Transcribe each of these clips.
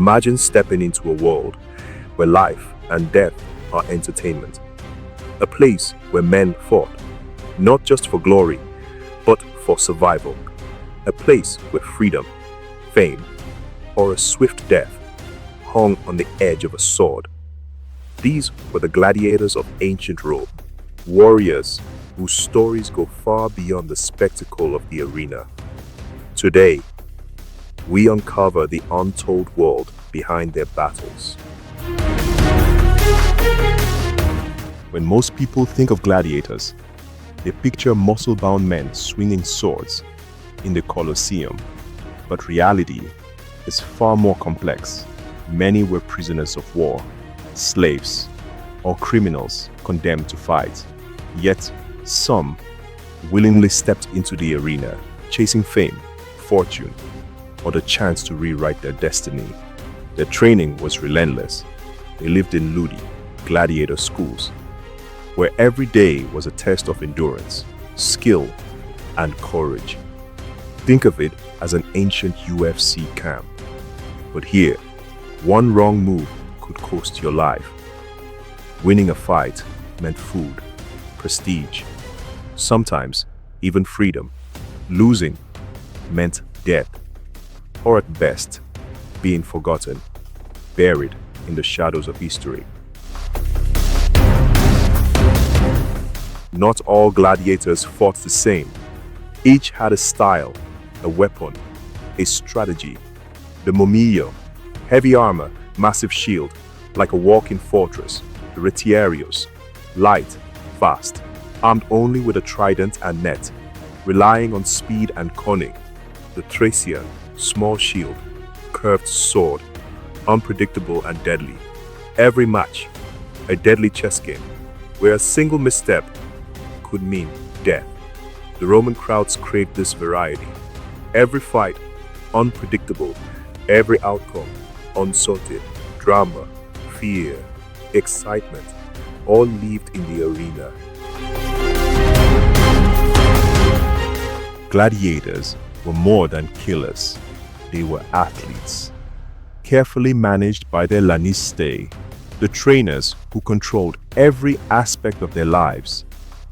Imagine stepping into a world where life and death are entertainment. A place where men fought, not just for glory, but for survival. A place where freedom, fame, or a swift death hung on the edge of a sword. These were the gladiators of ancient Rome, warriors whose stories go far beyond the spectacle of the arena. Today, we uncover the untold world behind their battles. When most people think of gladiators, they picture muscle-bound men swinging swords in the Colosseum. But reality is far more complex. Many were prisoners of war, slaves, or criminals condemned to fight. Yet, some willingly stepped into the arena, chasing fame, fortune, or the chance to rewrite their destiny. Their training was relentless. They lived in Ludi, gladiator schools, where every day was a test of endurance, skill, and courage. Think of it as an ancient UFC camp. But here, one wrong move could cost your life. Winning a fight meant food, prestige, sometimes even freedom. Losing meant death, or at best, being forgotten, buried in the shadows of history. Not all gladiators fought the same. Each had a style, a weapon, a strategy. The Momio, heavy armor, massive shield, like a walking fortress. The retiarios, light, fast, armed only with a trident and net, relying on speed and cunning. The Thracian, small shield, curved sword, unpredictable and deadly. Every match, a deadly chess game, where a single misstep could mean death. The Roman crowds craved this variety. Every fight, unpredictable. Every outcome, uncertain. Drama, fear, excitement, all lived in the arena. Gladiators were more than killers. They were athletes, carefully managed by their lanistae, the trainers who controlled every aspect of their lives,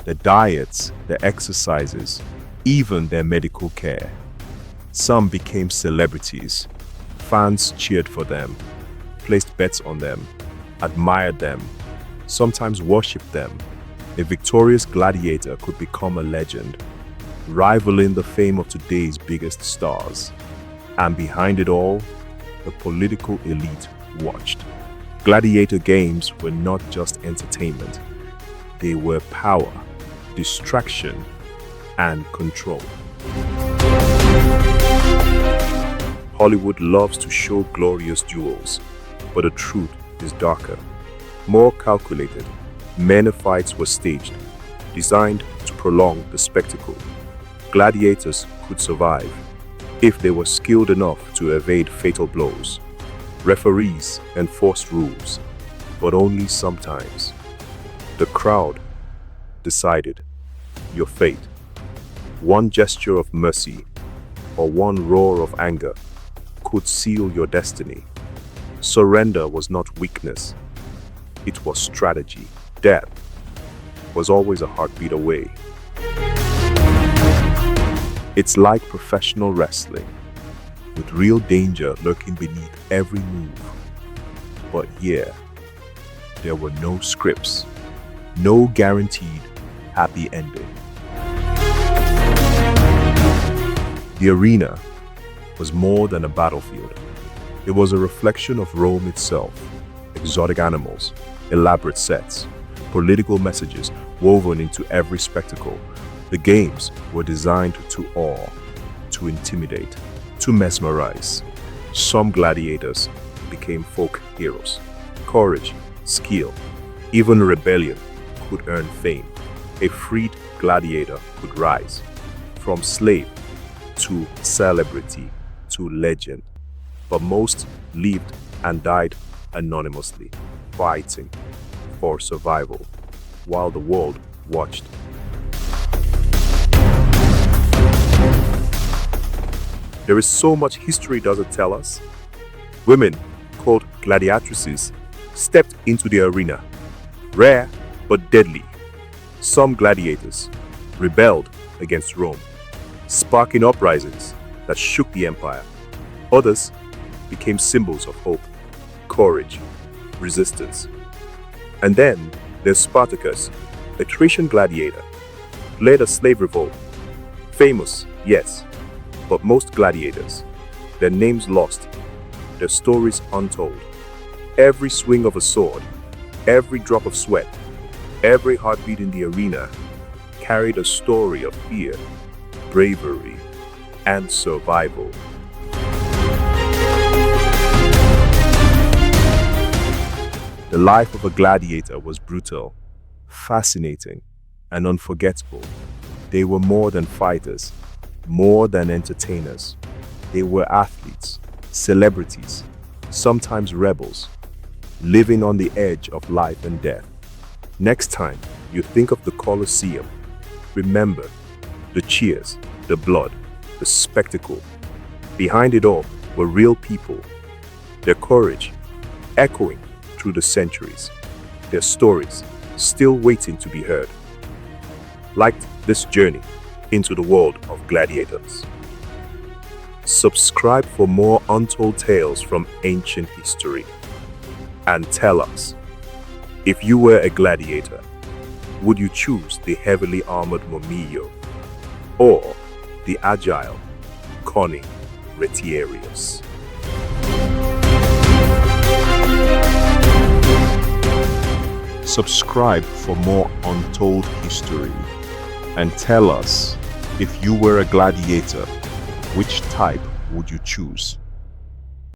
their diets, their exercises, even their medical care. Some became celebrities. Fans cheered for them, placed bets on them, admired them, sometimes worshipped them. A victorious gladiator could become a legend, rivaling the fame of today's biggest stars. And behind it all, the political elite watched. Gladiator games were not just entertainment. They were power, distraction, and control. Hollywood loves to show glorious duels, but the truth is darker, more calculated. Many fights were staged, designed to prolong the spectacle. Gladiators could survive if they were skilled enough to evade fatal blows. Referees enforced rules, but only sometimes. The crowd decided your fate. One gesture of mercy or one roar of anger could seal your destiny. Surrender was not weakness, it was strategy. Death was always a heartbeat away. It's like professional wrestling, with real danger lurking beneath every move. But here, there were no scripts, no guaranteed happy ending. The arena was more than a battlefield. It was a reflection of Rome itself. Exotic animals, elaborate sets, political messages woven into every spectacle. The games were designed to awe, to intimidate, to mesmerize. Some gladiators became folk heroes. Courage, skill, even rebellion could earn fame. A freed gladiator could rise from slave to celebrity to legend. But most lived and died anonymously, fighting for survival while the world watched. There is so much history doesn't tell us. Women gladiatresses stepped into the arena, rare but deadly. Some gladiators rebelled against Rome, sparking uprisings that shook the empire. Others became symbols of hope, courage, resistance. And then there's Spartacus, a Thracian gladiator, led a slave revolt. Famous, yes, but most gladiators, their names lost, their stories untold. Every swing of a sword, every drop of sweat, every heartbeat in the arena carried a story of fear, bravery, and survival. The life of a gladiator was brutal, fascinating, and unforgettable. They were more than fighters, more than entertainers. They were athletes, celebrities, sometimes rebels, living on the edge of life and death. Next time you think of the Colosseum, remember the cheers, the blood, the spectacle. Behind it all were real people, their courage echoing through the centuries, their stories still waiting to be heard. Like this journey into the world of gladiators. Subscribe for more untold tales from ancient history. And tell us, if you were a gladiator, would you choose the heavily armored Momillo or the agile, cunning retiarius? Subscribe for more untold history. And tell us, if you were a gladiator, which type would you choose?